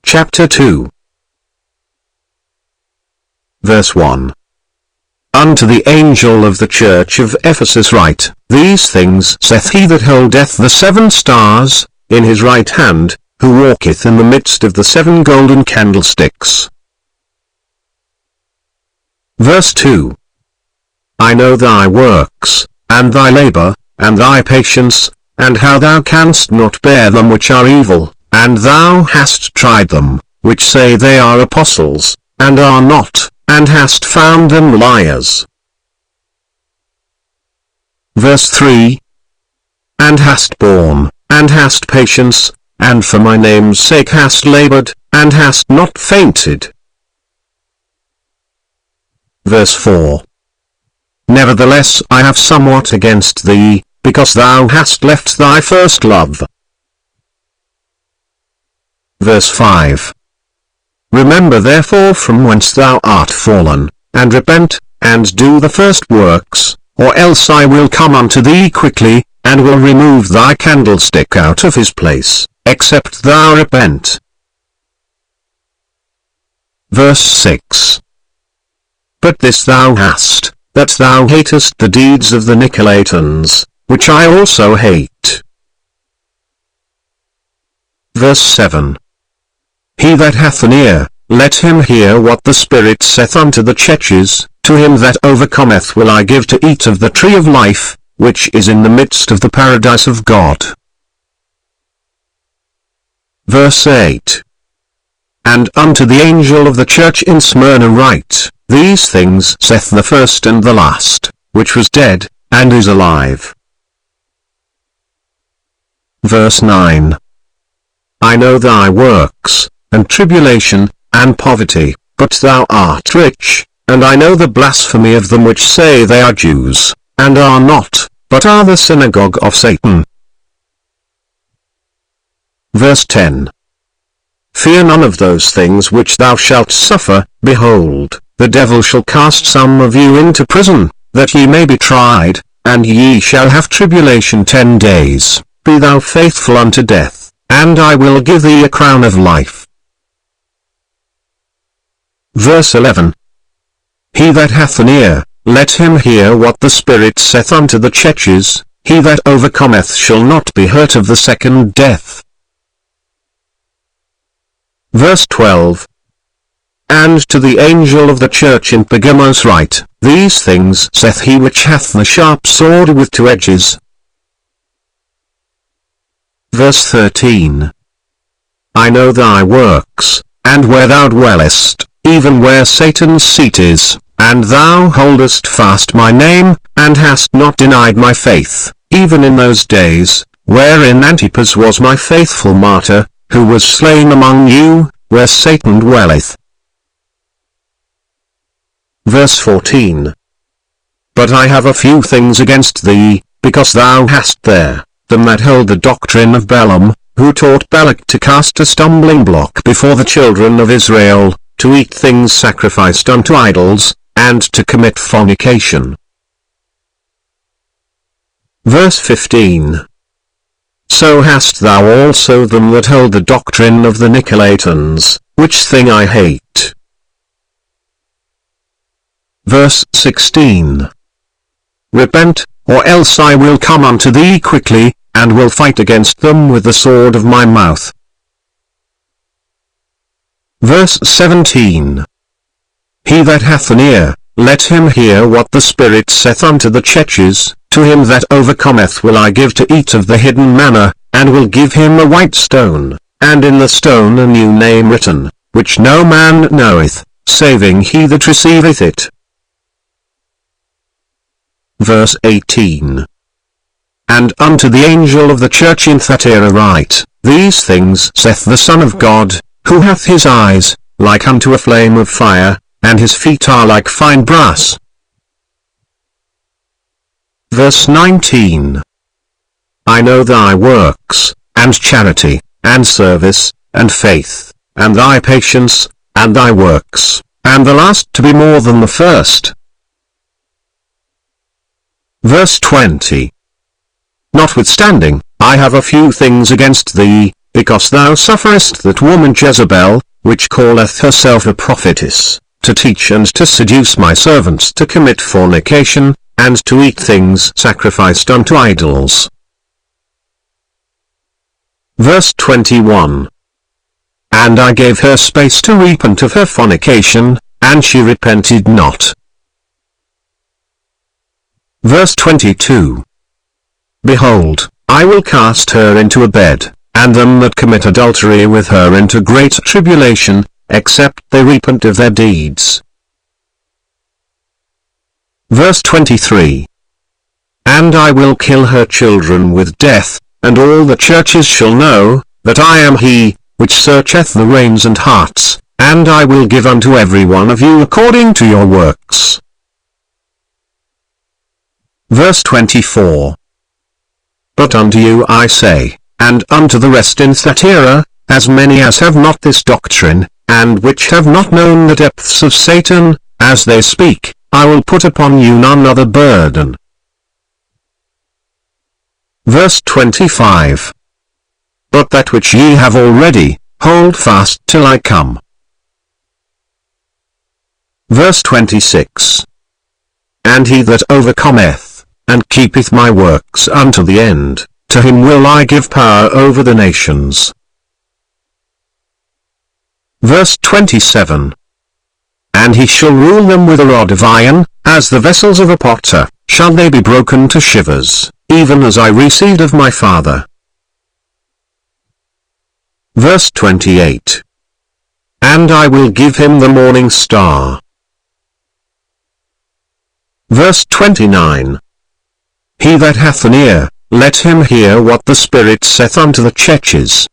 Chapter 2. Verse 1. Unto the angel of the church of Ephesus write, These things saith he that holdeth the 7 stars in his right hand, who walketh in the midst of the 7 golden candlesticks. Verse 2. I know thy works, and thy labour, and thy patience, and how thou canst not bear them which are evil, and thou hast tried them, which say they are apostles, and are not, and hast found them liars. Verse 3. And hast borne, and hast patience, and for my name's sake hast laboured, and hast not fainted. Verse 4. Nevertheless I have somewhat against thee, because thou hast left thy first love. Verse 5. Remember therefore from whence thou art fallen, and repent, and do the first works, or else I will come unto thee quickly, and will remove thy candlestick out of his place, except thou repent. Verse 6. But this thou hast, that thou hatest the deeds of the Nicolaitans, which I also hate. Verse 7. He that hath an ear, let him hear what the Spirit saith unto the churches. To him that overcometh will I give to eat of the tree of life, which is in the midst of the paradise of God. Verse 8. And unto the angel of the church in Smyrna write, These things saith the first and the last, which was dead, and is alive. Verse 9. I know thy works, and tribulation, and poverty, but thou art rich, and I know the blasphemy of them which say they are Jews, and are not, but are the synagogue of Satan. Verse 10. Fear none of those things which thou shalt suffer. Behold, the devil shall cast some of you into prison, that ye may be tried, and ye shall have tribulation 10 days. Be thou faithful unto death, and I will give thee a crown of life. Verse 11. He that hath an ear, let him hear what the Spirit saith unto the churches. He that overcometh shall not be hurt of the second death. Verse 12. And to the angel of the church in Pergamos write, These things saith he which hath the sharp sword with 2 edges. Verse 13. I know thy works, and where thou dwellest, even where Satan's seat is, and thou holdest fast my name, and hast not denied my faith, even in those days, wherein Antipas was my faithful martyr, who was slain among you, where Satan dwelleth. Verse 14. But I have a few things against thee, because thou hast there them that hold the doctrine of Balaam, who taught Balak to cast a stumbling block before the children of Israel, to eat things sacrificed unto idols, and to commit fornication. Verse 15. So hast thou also them that hold the doctrine of the Nicolaitans, which thing I hate. Verse 16. Repent, or else I will come unto thee quickly, and will fight against them with the sword of my mouth. Verse 17. He that hath an ear, let him hear what the Spirit saith unto the churches. To him that overcometh will I give to eat of the hidden manna, and will give him a white stone, and in the stone a new name written, which no man knoweth, saving he that receiveth it. Verse 18. And unto the angel of the church in Thyatira write, These things saith the Son of God, who hath his eyes like unto a flame of fire, and his feet are like fine brass. Verse 19. I know thy works, and charity, and service, and faith, and thy patience, and thy works, and the last to be more than the first. Verse 20. Notwithstanding, I have a few things against thee, because thou sufferest that woman Jezebel, which calleth herself a prophetess, to teach and to seduce my servants to commit fornication, and to eat things sacrificed unto idols. Verse 21. And I gave her space to repent of her fornication, and she repented not. Verse 22. Behold, I will cast her into a bed, and them that commit adultery with her into great tribulation, except they repent of their deeds. Verse 23. And I will kill her children with death, and all the churches shall know, that I am he, which searcheth the reins and hearts, and I will give unto every one of you according to your works. Verse 24. But unto you I say, and unto the rest in Thyatira, as many as have not this doctrine, and which have not known the depths of Satan, as they speak, I will put upon you none other burden. Verse 25. But that which ye have already, hold fast till I come. Verse 26. And he that overcometh, and keepeth my works unto the end, to him will I give power over the nations. Verse 27. And he shall rule them with a rod of iron, as the vessels of a potter, shall they be broken to shivers, even as I received of my Father. Verse 28. And I will give him the morning star. Verse 29. He that hath an ear, let him hear what the Spirit saith unto the churches.